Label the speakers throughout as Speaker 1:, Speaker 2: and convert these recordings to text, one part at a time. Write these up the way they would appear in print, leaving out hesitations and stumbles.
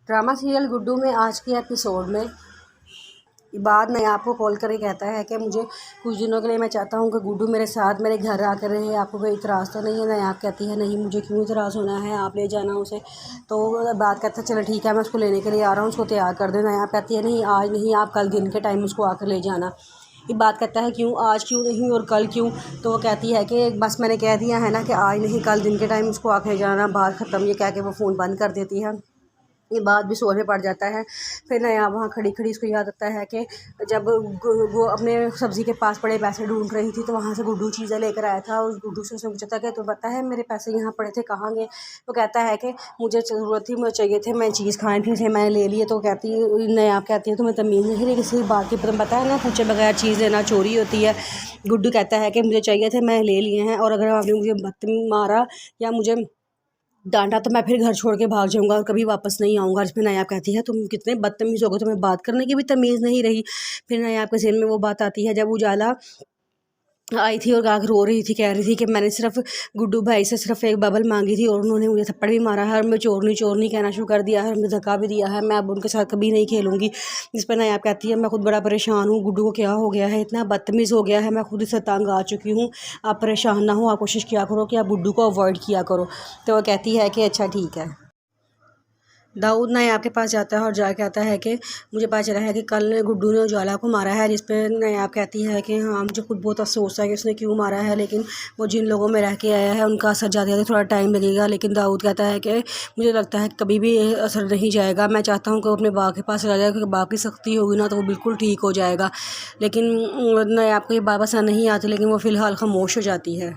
Speaker 1: Drama serial Guddu में आज के एपिसोड में इबाद ने आपको कॉल करके कहता है कि मुझे कुछ दिनों के लिए मैं चाहता हूँ कि गुड्डू मेरे साथ मेरे घर आकर रहे, आपको कोई इतराज़ तो नहीं है। नायाब कहती है नहीं, मुझे क्यों इतराज़ होना है, आप ले जाना उसे। तो बात कहता है चलो ठीक है, मैं उसको लेने के लिए आ रहा हूँ, उसको तैयार कर दे। नायाब कहती है नहीं आज नहीं, आप कल दिन के टाइम उसको आकर ले जाना। ये बात कहता है क्यों, आज क्यों नहीं और कल क्यों। तो वो कहती है कि बस मैंने कह दिया है ना कि आज नहीं कल दिन के टाइम उसको आकर ले जाना, बात ख़त्म। ये कह के वो फ़ोन बंद कर देती है। ये बात भी सोच में पड़ जाता है। फिर नया वहाँ खड़ी खड़ी उसको याद आता है कि जब वो अपने सब्ज़ी के पास पड़े पैसे ढूंढ रही थी तो वहाँ से गुड्डू चीज़ें लेकर आया था। और गुड्डू से उसने पूछा था कि तो पता है मेरे पैसे यहाँ पड़े थे, कहाँ गए। तो कहता है कि मुझे ज़रूरत थी, मुझे चाहिए थे, मैं चीज़ खाने थे, मैंने ले लिए। तो कहती नया कहती है तुम्हें तमीज़ नहीं रही किसी बात की, पता है ना पूछे बगैर चीज़ लेना चोरी होती है। गुड्डू कहता है कि मुझे चाहिए थे, मैं ले लिए हैं, और अगर आपने मुझे बदतमीज़ी मारा या मुझे डांटा तो मैं फिर घर छोड़ के भाग जाऊंगा और कभी वापस नहीं आऊँगा। इसमें नायाब कहती है तुम कितने बदतमीज़ हो गए, तुम्हें बात करने की भी तमीज़ नहीं रही। फिर नायाब के ज़हन में वो बात आती है जब उजाला आई थी और आकर रो रही थी, कह रही थी कि मैंने सिर्फ गुड्डू भाई से सिर्फ एक बबल मांगी थी और उन्होंने मुझे थप्पड़ भी मारा है और मैं चोरनी कहना शुरू कर दिया है और मुझे धक्का भी दिया है, मैं अब उनके साथ कभी नहीं खेलूँगी। जिस पर नायाब कहती है मैं खुद बड़ा परेशान हूँ, गुड्डू को क्या हो गया है, इतना बदतमीज़ हो गया है, मैं खुद इससे तंग आ चुकी हूँ। आप परेशान ना हो, आप कोशिश किया करो कि आप गुड्डू को अवॉइड किया करो। तो वो कहती है कि अच्छा ठीक है। दाऊद नायाब के पास जाता है और जाके कहता है कि मुझे पता चला है कि कल गुड्डू ने उजाला को मारा है। जिस पे नायाब कहती है कि हाँ मुझे खुद बहुत अफसोस है कि उसने क्यों मारा है, लेकिन वो जिन लोगों में रह के आया है उनका असर जाते जाते थोड़ा टाइम लगेगा। लेकिन दाऊद कहता है कि मुझे लगता है कि कभी भी असर नहीं जाएगा, मैं चाहता हूँ कि वो अपने बाप के पास चला जाए, क्योंकि बाप की सख्ती होगी ना तो वो बिल्कुल ठीक हो जाएगा। लेकिन नायाब को ये बात पसंद नहीं आती, लेकिन वो फ़िलहाल खामोश हो जाती है।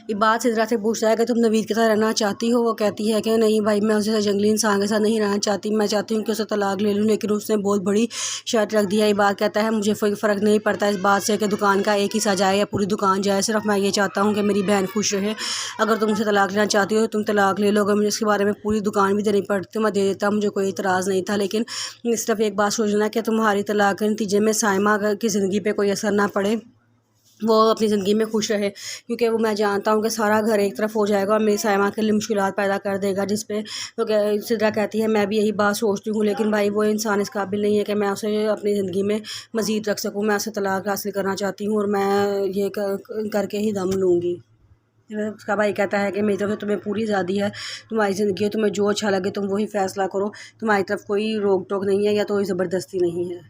Speaker 1: इबाद सिद्रा से पूछता है कि तुम नवीद के साथ रहना चाहती हो। वो कहती है कि नहीं भाई, मैं उसे जंगली इंसान के साथ नहीं रहना चाहती, मैं चाहती हूँ कि उसे तलाक ले लूँ। लेकिन उसने बहुत बड़ी शर्त रख दी है। इबाद कहता है मुझे कोई फ़र्क नहीं पड़ता इस बात से कि दुकान का एक हिस्सा जाए या पूरी दुकान जाए, सिर्फ मैं ये चाहता हूँ कि मेरी बहन खुश रहे। अगर तुम उसे तलाक लेना चाहती हो तो तुम तलाक ले लो, अगर मुझे इसके बारे में पूरी दुकान भी देनी पड़ती तो मैं दे देता, मुझे कोई इतराज़ नहीं था। लेकिन सिर्फ एक बात सोचना कि तुम्हारी तलाक के नतीजे में साइमा की ज़िंदगी पर कोई असर ना पड़े, वो अपनी ज़िंदगी में खुश रहे, क्योंकि वो मैं जानता हूँ कि सारा घर एक तरफ हो जाएगा और मेरी साइमा के लिए मुश्किलात पैदा कर देगा। जिस पे तो सिद्रा कहती है मैं भी यही बात सोचती हूँ, लेकिन भाई वो इंसान इस काबिल नहीं है कि मैं उसे अपनी ज़िंदगी में मज़ीद रख सकूँ। मैं उसे तलाक हासिल करना चाहती हूँ और मैं ये करके ही दम लूँगी। उसका भाई कहता है कि मेरी तरफ से तुम्हें पूरी आज़ादी है, तुम्हारी ज़िंदगी है, तुम्हें जो अच्छा लगे तुम वही फ़ैसला करो, तुम्हारी तरफ कोई रोक टोक नहीं है या कोई ज़बरदस्ती नहीं है।